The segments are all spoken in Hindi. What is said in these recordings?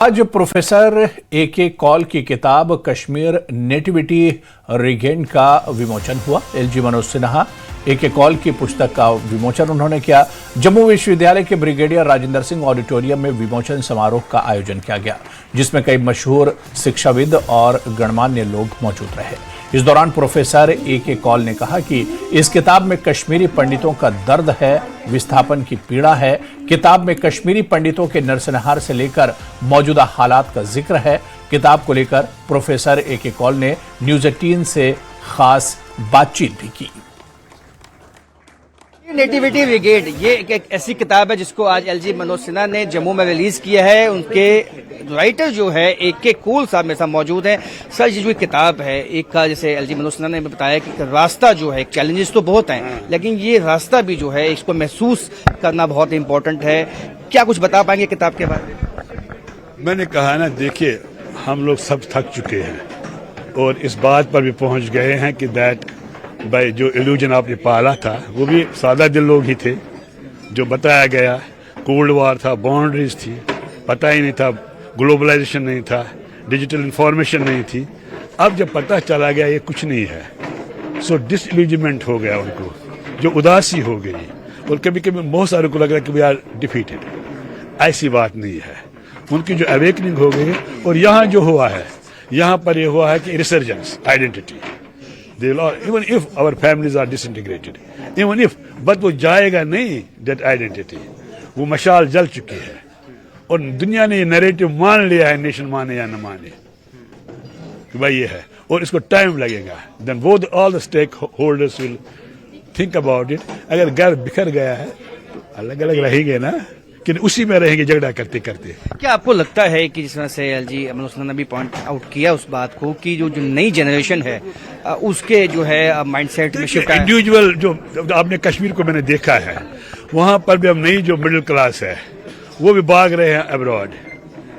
आज प्रोफेसर ए.के. कौल की किताब कश्मीर नेटिविटी रीगेंड का विमोचन हुआ। एल.जी. मनोज सिन्हा ए.के. कौल की पुस्तक का विमोचन उन्होंने किया। जम्मू विश्वविद्यालय के ब्रिगेडियर राजेंद्र सिंह ऑडिटोरियम में विमोचन समारोह का आयोजन किया गया, जिसमें कई मशहूर शिक्षाविद और गणमान्य लोग मौजूद रहे। इस दौरान प्रोफेसर ए.के. कौल ने कहा कि इस किताब में कश्मीरी पंडितों का दर्द है, विस्थापन की पीड़ा है। किताब में कश्मीरी पंडितों के नरसंहार से लेकर मौजूदा हालात का जिक्र है। किताब को लेकर प्रोफेसर ए.के. कौल ने न्यूज 18 से खास बातचीत भी की। नेटिविटी ब्रिगेड ये एक ऐसी किताब है जिसको आज एल.जी. मनोज सिन्हा ने जम्मू में रिलीज किया है। उनके राइटर जो है ए.के. कौल साहब मेरे साथ मौजूद हैं। सर, ये जो किताब है एक का, जैसे एल.जी. मनोज सिन्हा ने बताया कि रास्ता जो है, चैलेंजेस तो बहुत हैं, लेकिन ये रास्ता भी जो है इसको महसूस करना बहुत इंपॉर्टेंट है। क्या कुछ बता पाएंगे किताब के बारे में? मैंने कहा ना, देखिए हम लोग सब थक चुके हैं और इस बात पर भी पहुंच गए हैं कि दैट भाई जो इल्यूजन आपने पाला था वो भी सादा दिल लोग ही थे। जो बताया गया कोल्ड वार था, बाउंड्रीज थी, पता ही नहीं था, ग्लोबलाइजेशन नहीं था, डिजिटल इंफॉर्मेशन नहीं थी। अब जब पता चला गया ये कुछ नहीं है, सो डिसइल्यूजमेंट हो गया उनको, जो उदासी हो गई और कभी कभी बहुत सारे को लग रहा है कि वी आर डिफीटेड। ऐसी बात नहीं है, उनकी जो अवेकनिंग हो गई। और यहाँ जो हुआ है, यहाँ पर ये हुआ है कि resurgence identity, even if our families are disintegrated, even if, but वो जाएगा नहीं that identity। वो मशाल जल चुकी है और दुनिया ने ये नैरेटिव मान लिया है, नेशन माने या न माने, कि भाई ये है और इसको टाइम लगेगा। then both all the stakeholders will think about it। अगर घर बिखर गया है, अलग अलग रहेंगे ना, कि उसी में रहेंगे झगड़ा करते करते। क्या आपको लगता है कि जिस तरह से एल.जी. मनोज सिन्हा ने भी पॉइंट आउट किया उस बात को कि जो नई जनरेशन है उसके जो है माइंडसेट में शिफ्ट, इंडिविजुअल जो आपने कश्मीर को मैंने देखा है, वहां पर भी अब नई जो मिडिल क्लास है वो भी भाग रहे हैं अब्रॉड।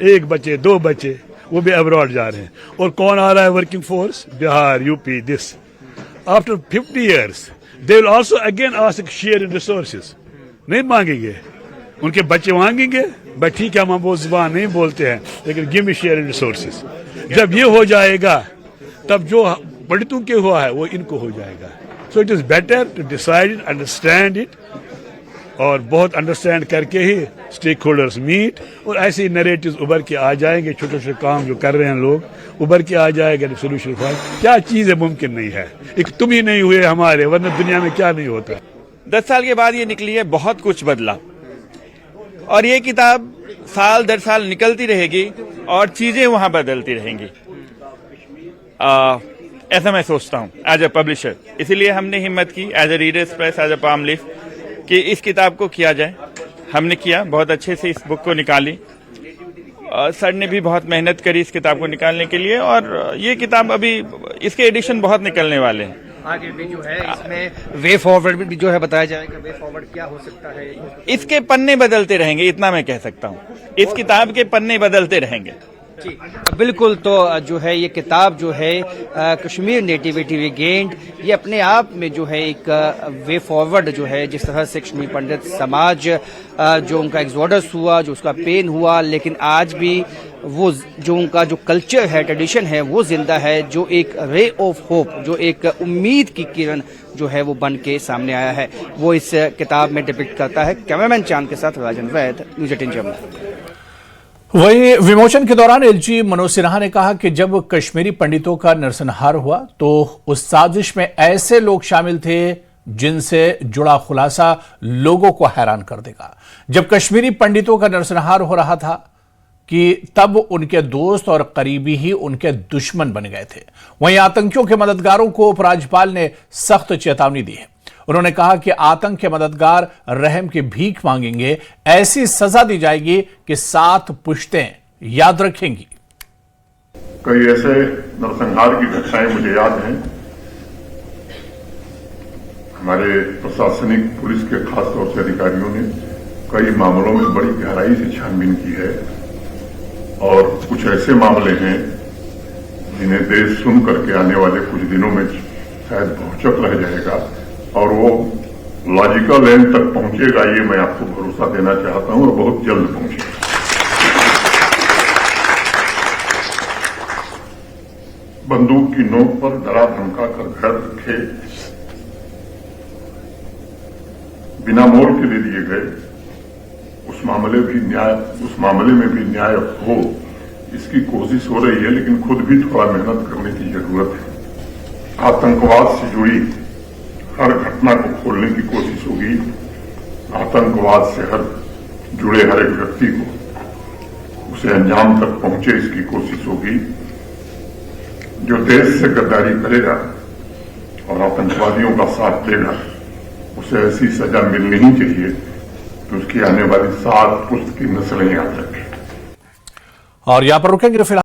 एक बच्चे, दो बच्चे वो भी अब्रॉड जा रहे हैं। और कौन आ रहा है working force? Bihar, UP, this. After 50 years they will also again ask share in resources. नहीं मांगेंगे, उनके बच्चे मांगेंगे, बट ठीक है हम वो जुबान नहीं बोलते हैं, लेकिन give me share in resources. जब ये हो जाएगा तब जो पंडितों के हुआ है वो इनको हो जाएगा। So it is better to decide it, understand it, और बहुत अंडरस्टैंड करके ही स्टेक होल्डर्स मीट और ऐसे नैरेटिव्स उभर के आ जाएंगे। छोटे छोटे काम जो कर रहे हैं लोग उभर के आ जाएगा सोल्यूशन फाइल। क्या चीज़ है मुमकिन नहीं है, एक तुम ही नहीं हुए हमारे, वरना दुनिया में क्या नहीं होता। 10 साल के बाद ये निकली है, बहुत कुछ बदला और ये किताब साल दर साल निकलती रहेगी और चीजें वहां बदलती रहेंगी। ऐसा मैं सोचता हूं एज ए पब्लिशर। इसीलिए हमने हिम्मत की as a readers press, as a palm leaf, कि इस किताब को किया जाए। हमने किया, बहुत अच्छे से इस बुक को निकाली। सर ने भी बहुत मेहनत करी इस किताब को निकालने के लिए और ये किताब अभी इसके एडिशन बहुत निकलने वाले हैं। आगे भी जो है इसमें वे फॉरवर्ड भी जो है बताया जाएगा। वे फॉरवर्ड क्या हो सकता है? इसके पन्ने बदलते रहेंगे, इतना मैं कह सकता हूँ। इस किताब के पन्ने बदलते रहेंगे। बिल्कुल। तो जो है ये किताब जो है कश्मीर नेटिविटी रीगेंड, ये अपने आप में जो है एक वे फॉरवर्ड जो है, जिस तरह से कश्मीर पंडित समाज जो उनका एक्सोडस हुआ, जो उसका पेन हुआ, लेकिन आज भी वो जो उनका जो कल्चर है, ट्रेडिशन है, वो जिंदा है, जो एक रे ऑफ होप, जो एक उम्मीद की किरण जो है वो बन के सामने आया है, वो इस किताब में डिपिक्ट करता है। कैमरामैन चांद के साथ राजन वैद, न्यूज 18 जम्मू। वहीं विमोचन के दौरान एल.जी. मनोज सिन्हा ने कहा कि जब कश्मीरी पंडितों का नरसंहार हुआ तो उस साजिश में ऐसे लोग शामिल थे जिनसे जुड़ा खुलासा लोगों को हैरान कर देगा। जब कश्मीरी पंडितों का नरसंहार हो रहा था कि तब उनके दोस्त और करीबी ही उनके दुश्मन बन गए थे। वहीं आतंकियों के मददगारों को उपराज्यपाल ने सख्त चेतावनी दी है। उन्होंने कहा कि आतंक के मददगार रहम की भीख मांगेंगे, ऐसी सजा दी जाएगी कि 7 पुश्तें याद रखेंगी। कई ऐसे नरसंहार की घटनाएं मुझे याद हैं। हमारे प्रशासनिक पुलिस के खास तौर से अधिकारियों ने कई मामलों में बड़ी गहराई से छानबीन की है और कुछ ऐसे मामले हैं जिन्हें देश सुन करके आने वाले कुछ दिनों में शायद भौचक रह जाएगा और वो लॉजिकल एंड तक पहुंचेगा, ये मैं आपको भरोसा देना चाहता हूं और बहुत जल्द पहुंचेगा। बंदूक की नोक पर डरा धमका कर घर रखे, बिना मोल के ले लिए गए, उस मामले में भी न्याय हो, इसकी कोशिश हो रही है। लेकिन खुद भी थोड़ा मेहनत करने की जरूरत है। आतंकवाद से जुड़ी हर घटना को खोलने की कोशिश होगी। आतंकवाद से जुड़े हर एक व्यक्ति को उसे अंजाम तक पहुंचे, इसकी कोशिश होगी। जो देश से गद्दारी करेगा और आतंकवादियों का साथ देगा, उसे ऐसी सजा मिलनी ही चाहिए तो उसकी आने वाली 7 पुश्त की नस्लें याद रखें। और यहां पर रुकेंगे फिलहाल।